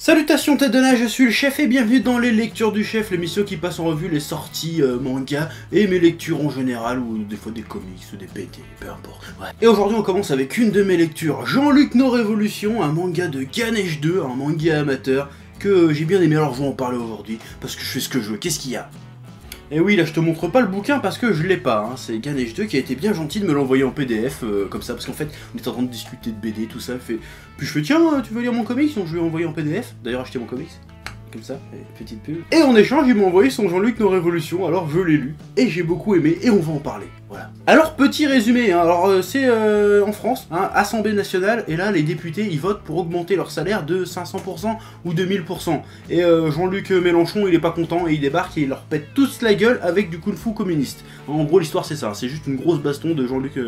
Salutations tête de nage, je suis le chef et bienvenue dans les lectures du chef, l'émission qui passe en revue les sorties manga et mes lectures en général, ou des fois des comics ou des BD, peu importe. Ouais. Et aujourd'hui on commence avec une de mes lectures, Jean-Luc No Révolution, un manga de Ganesh 2, un manga amateur que j'ai bien aimé, alors je vais en parler aujourd'hui, parce que je fais ce que je veux. Qu'est-ce qu'il y a? Et oui, là je te montre pas le bouquin parce que je l'ai pas, hein. C'est Ganesh 2 qui a été bien gentil de me l'envoyer en PDF, comme ça, parce qu'en fait, on était en train de discuter de BD, tout ça, puis je fais tiens, tu veux lire mon comics? Donc je lui ai envoyé en PDF, d'ailleurs acheté mon comics, comme ça, petite pub. Et en échange, il m'a envoyé son Jean-Luc No Révolution, alors je l'ai lu, et j'ai beaucoup aimé, et on va en parler, voilà. Alors, petit résumé, hein, alors c'est en France, hein, Assemblée nationale, et là les députés, ils votent pour augmenter leur salaire de 500% ou de 1000%. Et Jean-Luc Mélenchon, il est pas content, et il débarque et il leur pète tous la gueule avec du kung-fu communiste. En gros, l'histoire c'est ça, c'est juste une grosse baston de Jean-Luc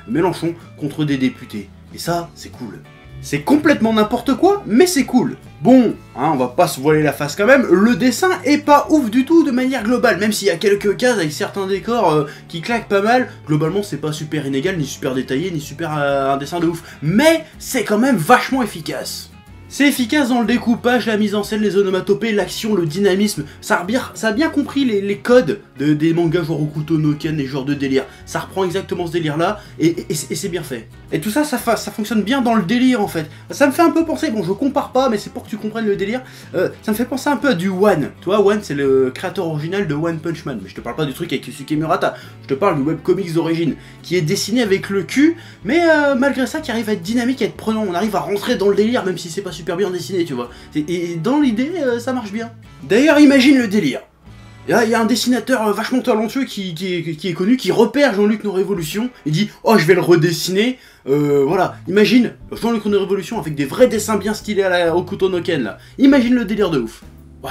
Mélenchon contre des députés. Et ça, c'est cool. C'est complètement n'importe quoi, mais c'est cool. Bon, hein, on va pas se voiler la face quand même, le dessin est pas ouf du tout de manière globale, même s'il y a quelques cases avec certains décors qui claquent pas mal, globalement c'est pas super inégal, ni super détaillé, ni super un dessin de ouf, mais c'est quand même vachement efficace. C'est efficace dans le découpage, la mise en scène, les onomatopées, l'action, le dynamisme. Ça a bien compris les codes des mangas genre Hokuto no Ken, les genres de délire. Ça reprend exactement ce délire-là, et c'est bien fait. Et tout ça, ça fonctionne bien dans le délire en fait. Ça me fait un peu penser, bon je compare pas, mais c'est pour que tu comprennes le délire. Ça me fait penser un peu à du One. Tu vois, One c'est le créateur original de One Punch Man. Mais je te parle pas du truc avec Yusuke Murata. Je te parle du webcomics d'origine, qui est dessiné avec le cul, mais malgré ça qui arrive à être dynamique, à être prenant. On arrive à rentrer dans le délire, même si c'est pas super bien dessiné, tu vois. Et dans l'idée, ça marche bien. D'ailleurs, imagine le délire. Il y a un dessinateur vachement talentueux qui est connu, qui repère Jean-Luc No Révolution, et dit « Oh, je vais le redessiner ». Voilà, imagine Jean-Luc No Révolution avec des vrais dessins bien stylés à la Hokuto no Ken, là. Imagine le délire de ouf. Ouais.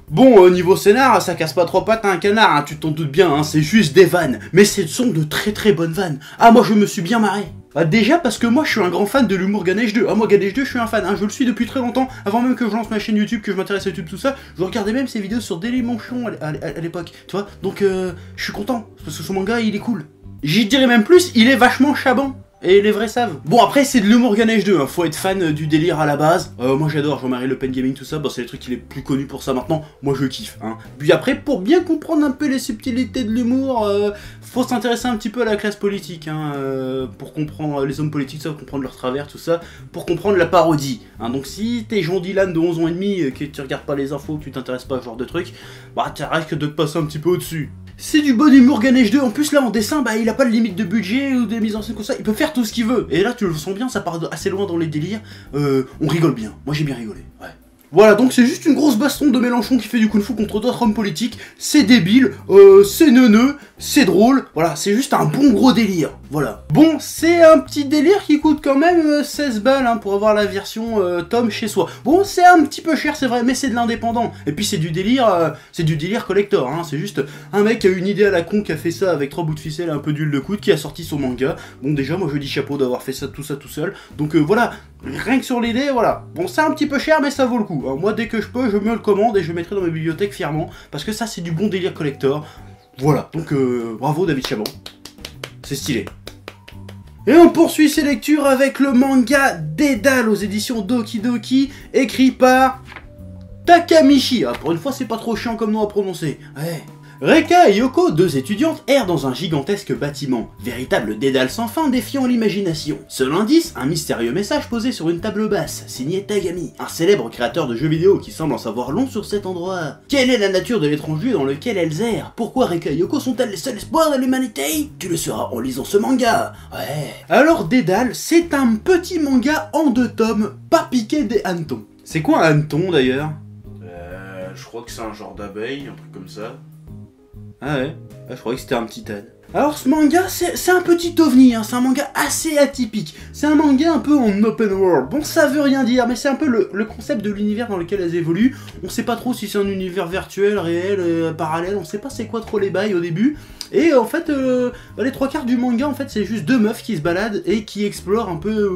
Bon, niveau scénar, ça casse pas trois pattes à un canard, hein, tu t'en doutes bien, hein, c'est juste des vannes. Mais ce sont de très très bonnes vannes. Ah, moi je me suis bien marré. Bah déjà parce que moi je suis un grand fan de l'humour Ganesh 2. Ah moi Ganesh 2 je suis un fan, hein, je le suis depuis très longtemps, avant même que je lance ma chaîne YouTube, que je m'intéresse à YouTube, tout ça, je regardais même ses vidéos sur Dailymotion à l'époque, tu vois, donc je suis content, parce que son manga il est cool. J'y dirais même plus, il est vachement chabant. Et les vrais savent. Bon après c'est de l'humour Ganesh 2, hein. Faut être fan du délire à la base. Moi j'adore Jean-Marie Le Pen Gaming tout ça, bon, c'est les trucs qu'il est plus connu pour ça maintenant, moi je kiffe. Hein. Puis après pour bien comprendre un peu les subtilités de l'humour, faut s'intéresser un petit peu à la classe politique, hein, pour comprendre les hommes politiques, ça, pour comprendre leur travers, tout ça, pour comprendre la parodie. Hein. Donc si t'es Jean Dylan de 11 ans et demi, que tu regardes pas les infos, que tu t'intéresses pas à ce genre de trucs, bah tu risques de te passer un petit peu au-dessus. C'est du bon humour Ganesh 2, en plus là en dessin, bah il a pas de limite de budget ou des mises en scène comme ça, il peut faire tout ce qu'il veut. Et là tu le sens bien, ça part assez loin dans les délires, on rigole bien, moi j'ai bien rigolé, ouais. Voilà, donc c'est juste une grosse baston de Mélenchon qui fait du kung-fu contre d'autres hommes politiques, c'est débile, c'est neuneux, c'est drôle, voilà, c'est juste un bon gros délire, voilà. Bon, c'est un petit délire qui coûte quand même 16 balles hein, pour avoir la version tome chez soi. Bon, c'est un petit peu cher, c'est vrai, mais c'est de l'indépendant. Et puis c'est du délire collector, hein, c'est juste un mec qui a une idée à la con, qui a fait ça avec 3 bouts de ficelle et un peu d'huile de coude, qui a sorti son manga. Bon, déjà, moi je dis chapeau d'avoir fait ça tout seul, donc voilà, rien que sur l'idée, voilà. Bon, c'est un petit peu cher, mais ça vaut le coup. Alors, moi, dès que je peux, je me le commande et je le mettrai dans ma bibliothèque fièrement, parce que ça, c'est du bon délire collector. Voilà, donc bravo David Chaban, c'est stylé. Et on poursuit ses lectures avec le manga Dédale aux éditions Doki Doki, écrit par Takamichi. Ah, pour une fois, c'est pas trop chiant comme nom à prononcer. Ouais. Reka et Yoko, deux étudiantes, errent dans un gigantesque bâtiment, véritable dédale sans fin défiant l'imagination. Seul indice, un mystérieux message posé sur une table basse, signé Tagami, un célèbre créateur de jeux vidéo qui semble en savoir long sur cet endroit. Quelle est la nature de l'étrange lieu dans lequel elles errent? Pourquoi Reka et Yoko sont-elles les seuls espoirs de l'humanité? Tu le sauras en lisant ce manga. Ouais. Alors Dédale, c'est un petit manga en 2 tomes, pas piqué des hannetons. C'est quoi un hanneton d'ailleurs? Je crois que c'est un genre d'abeille, un truc comme ça. Ah ouais, je croyais que c'était un petit âne. Alors ce manga, c'est un petit ovni, hein, c'est un manga assez atypique. C'est un manga un peu en open world. Bon, ça veut rien dire, mais c'est un peu le concept de l'univers dans lequel elles évoluent. On sait pas trop si c'est un univers virtuel, réel, parallèle, on sait pas c'est quoi trop les bails au début. Et en fait, les 3/4 du manga, en fait, c'est juste 2 meufs qui se baladent et qui explorent un peu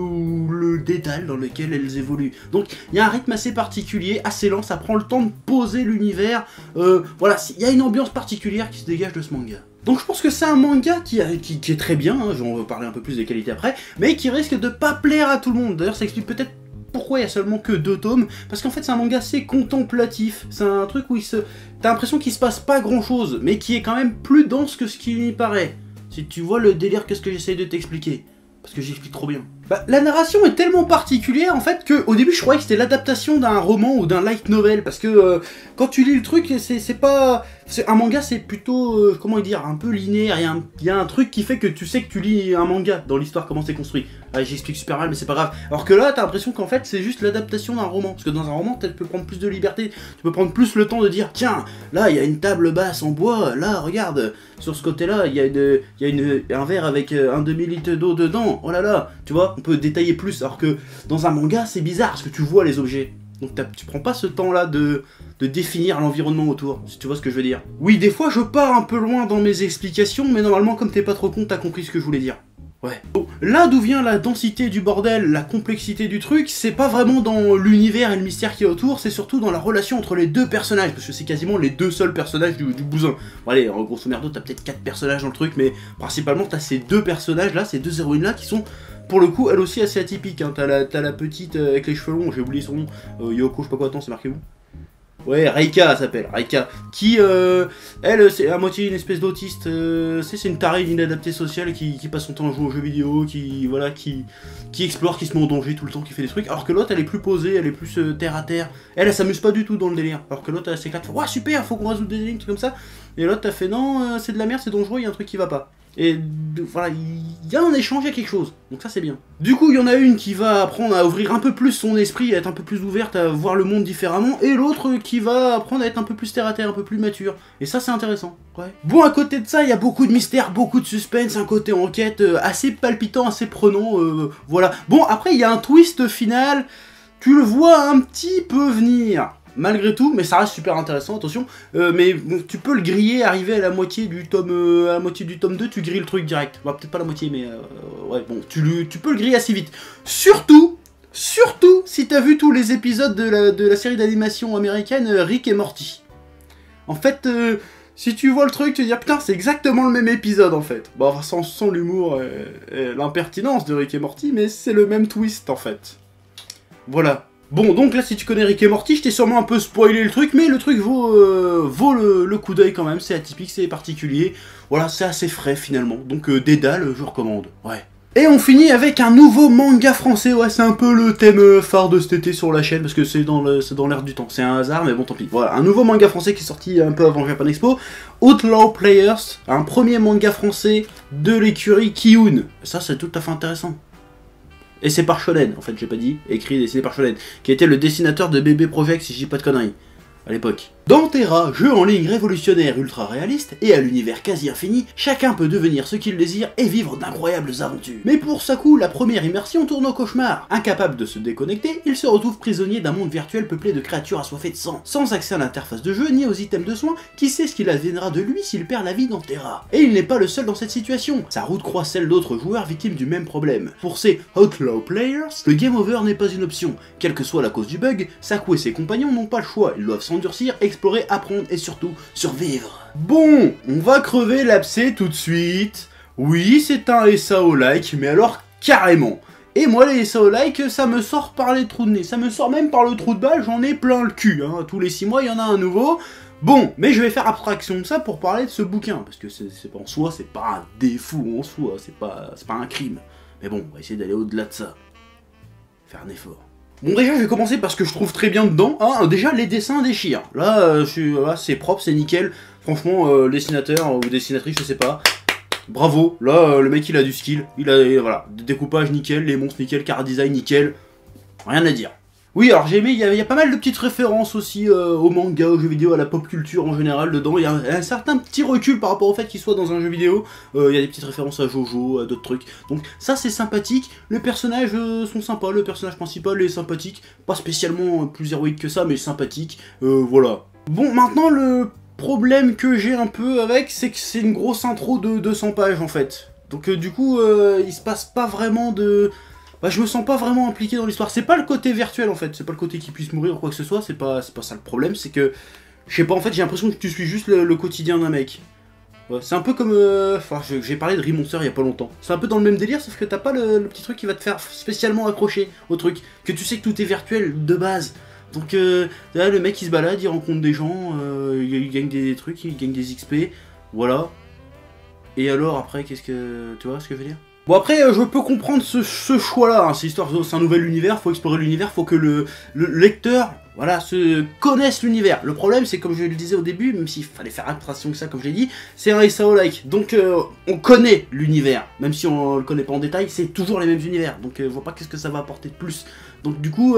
le dédale dans lequel elles évoluent. Donc il y a un rythme assez particulier, assez lent, ça prend le temps de poser l'univers. Voilà, il y a une ambiance particulière qui se dégage de ce manga. Donc je pense que c'est un manga qui est très bien, hein, j'en vais parler un peu plus des qualités après, mais qui risque de pas plaire à tout le monde. D'ailleurs ça explique peut-être pourquoi il y a seulement que 2 tomes? Parce qu'en fait c'est un manga assez contemplatif, c'est un truc où t'as l'impression qu'il se passe pas grand chose, mais qui est quand même plus dense que ce qu'il y paraît. Si tu vois le délire, qu'est-ce que j'essaye de t'expliquer? Parce que j'explique trop bien. Bah, la narration est tellement particulière en fait que au début je croyais que c'était l'adaptation d'un roman ou d'un light novel, parce que quand tu lis le truc, c'est pas... Un manga c'est plutôt, comment dire, un peu linéaire, il y a un truc qui fait que tu sais que tu lis un manga dans l'histoire, comment c'est construit. Ouais, j'explique super mal mais c'est pas grave. Alors que là t'as l'impression qu'en fait c'est juste l'adaptation d'un roman, parce que dans un roman tu peux prendre plus de liberté, tu peux prendre plus le temps de dire tiens, là il y a une table basse en bois, là regarde, sur ce côté là il y a un verre avec un demi-litre d'eau dedans, oh là là, tu vois, on peut détailler plus, alors que dans un manga c'est bizarre parce que tu vois les objets. Donc tu prends pas ce temps là de définir l'environnement autour, si tu vois ce que je veux dire. Oui, des fois je pars un peu loin dans mes explications, mais normalement comme t'es pas trop con, t'as compris ce que je voulais dire. Ouais. Bon, là d'où vient la densité du bordel, la complexité du truc, c'est pas vraiment dans l'univers et le mystère qui est autour, c'est surtout dans la relation entre les 2 personnages, parce que c'est quasiment les 2 seuls personnages du bousin. Bon, allez, en grosso merdo, t'as peut-être 4 personnages dans le truc, mais principalement t'as ces 2 personnages là, ces 2 héroïnes là qui sont... Pour le coup, elle aussi assez atypique, hein. T'as la petite avec les cheveux longs, j'ai oublié son nom, Yoko, je sais pas quoi, attends, c'est marqué où? Ouais, Reika elle s'appelle, Reika, qui, elle, c'est à moitié une espèce d'autiste, c'est une tarée d'inadaptée sociale qui passe son temps à jouer aux jeux vidéo, qui explore, qui se met en danger tout le temps, qui fait des trucs, alors que l'autre, elle est plus posée, elle est plus terre à terre, elle s'amuse pas du tout dans le délire, alors que l'autre, elle s'éclate, ouah super, faut qu'on résout des énigmes, trucs comme ça, et l'autre, t'as fait non, c'est de la merde, c'est dangereux, il y a un truc qui va pas. Et voilà, il y a un échange, il y a quelque chose. Donc ça c'est bien. Du coup, il y en a une qui va apprendre à ouvrir un peu plus son esprit, à être un peu plus ouverte, à voir le monde différemment, et l'autre qui va apprendre à être un peu plus terre à terre, un peu plus mature. Et ça c'est intéressant. Ouais. Bon, à côté de ça, il y a beaucoup de mystère, beaucoup de suspense, un côté enquête assez palpitant, assez prenant, voilà. Bon, après il y a un twist final, tu le vois un petit peu venir. Malgré tout, mais ça reste super intéressant, attention, mais bon, tu peux le griller, arriver à la moitié du tome 2, tu grilles le truc direct. Bah, peut-être pas la moitié, mais ouais, bon, tu peux le griller assez vite. Surtout, si t'as vu tous les épisodes de la série d'animation américaine Rick et Morty. En fait, si tu vois le truc, tu te dis, putain, c'est exactement le même épisode, en fait. Bon, sans l'humour et l'impertinence de Rick et Morty, mais c'est le même twist, en fait. Voilà. Bon, donc là, si tu connais Rick et Morty, je t'ai sûrement un peu spoilé le truc, mais le truc vaut le coup d'œil quand même, c'est atypique, c'est particulier, voilà, c'est assez frais finalement, donc Dédale, je recommande, ouais. Et on finit avec un nouveau manga français, ouais, c'est un peu le thème phare de cet été sur la chaîne, parce que c'est dans l'air du temps, c'est un hasard, mais bon, tant pis. Voilà, un nouveau manga français qui est sorti un peu avant Japan Expo, Outlaw Players, un premier manga français de l'écurie Kiyun, ça c'est tout à fait intéressant. Et c'est par Shonen, en fait, j'ai pas dit, écrit et dessiné par Shonen, qui était le dessinateur de Bébé Project, si je dis pas de conneries, à l'époque. Dans Terra, jeu en ligne révolutionnaire ultra réaliste, et à l'univers quasi infini, chacun peut devenir ce qu'il désire et vivre d'incroyables aventures. Mais pour Saku, la première immersion tourne au cauchemar. Incapable de se déconnecter, il se retrouve prisonnier d'un monde virtuel peuplé de créatures assoiffées de sang. Sans accès à l'interface de jeu ni aux items de soins, qui sait ce qu'il adviendra de lui s'il perd la vie dans Terra. Et il n'est pas le seul dans cette situation, sa route croise celle d'autres joueurs victimes du même problème. Pour ces Outlaw Players, le game over n'est pas une option. Quelle que soit la cause du bug, Saku et ses compagnons n'ont pas le choix, ils doivent s'endurcir, explorer, apprendre et surtout survivre. Bon, on va crever l'abcès tout de suite. Oui, c'est un SAO-like, mais alors carrément. Et moi, les SAO-like, ça me sort par les trous de nez. Ça me sort même par le trou de balle, j'en ai plein le cul. Hein. Tous les 6 mois, il y en a un nouveau. Bon, mais je vais faire abstraction de ça pour parler de ce bouquin. Parce que c'est en soi, c'est pas un défaut en soi, c'est pas un crime. Mais bon, on va essayer d'aller au-delà de ça. Faire un effort. Bon, déjà je vais commencer par ce que je trouve très bien dedans. Hein, déjà les dessins déchirent. Là, c'est propre, c'est nickel. Franchement, dessinateur ou dessinatrice, je sais pas. Bravo. Là, le mec il a du skill. Il a, voilà, découpage nickel, les monstres nickel, car design nickel. Rien à dire. Oui, alors j'ai aimé, il y a pas mal de petites références aussi au manga, aux jeux vidéo, à la pop culture en général dedans. Il y a un certain petit recul par rapport au fait qu'il soit dans un jeu vidéo. Il y a des petites références à Jojo, à d'autres trucs. Donc ça c'est sympathique. Les personnages sont sympas, le personnage principal est sympathique. Pas spécialement plus héroïque que ça, mais sympathique. Voilà. Bon, maintenant le problème que j'ai un peu avec, c'est que c'est une grosse intro de 200 pages en fait. Donc du coup, il se passe pas vraiment de... Bah, je me sens pas vraiment impliqué dans l'histoire. C'est pas le côté virtuel en fait, c'est pas le côté qu'il puisse mourir ou quoi que ce soit, c'est pas ça le problème, c'est que, je sais pas, en fait j'ai l'impression que tu suis juste le quotidien d'un mec. Ouais, c'est un peu comme... Enfin, j'ai parlé de Remonster il y a pas longtemps. C'est un peu dans le même délire, sauf que t'as pas le petit truc qui va te faire spécialement accrocher au truc. Que tu sais que tout est virtuel de base. Donc là, le mec il se balade, il rencontre des gens, il gagne des trucs, il gagne des XP. Voilà. Et alors après, qu'est-ce que... Tu vois ce que je veux dire? Bon après, je peux comprendre ce choix-là, hein. C'est histoire, c'est un nouvel univers, faut explorer l'univers, faut que le lecteur, voilà, connaisse l'univers. Le problème, c'est comme je le disais au début, même s'il fallait faire attention que ça, comme je l'ai dit, c'est un SAO-like. Donc on connaît l'univers, même si on le connaît pas en détail, c'est toujours les mêmes univers. Donc je vois pas qu'est-ce que ça va apporter de plus. Donc du coup,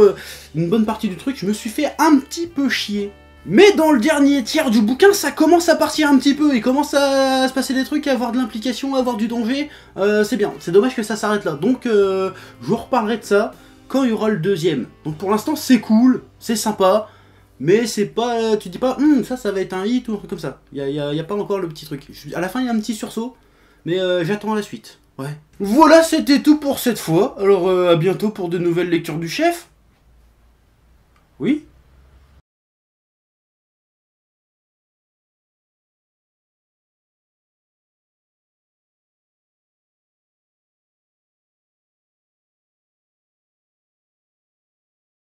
une bonne partie du truc, je me suis fait un petit peu chier. Mais dans le dernier tiers du bouquin, ça commence à partir un petit peu, il commence à se passer des trucs, à avoir de l'implication, à avoir du danger, c'est bien, c'est dommage que ça s'arrête là, donc je vous reparlerai de ça quand il y aura le deuxième. Donc pour l'instant c'est cool, c'est sympa, mais c'est pas, tu dis pas, ça va être un hit ou un truc comme ça, y a pas encore le petit truc. À la fin il y a un petit sursaut, mais j'attends la suite, ouais. Voilà, c'était tout pour cette fois, alors à bientôt pour de nouvelles lectures du chef. Oui.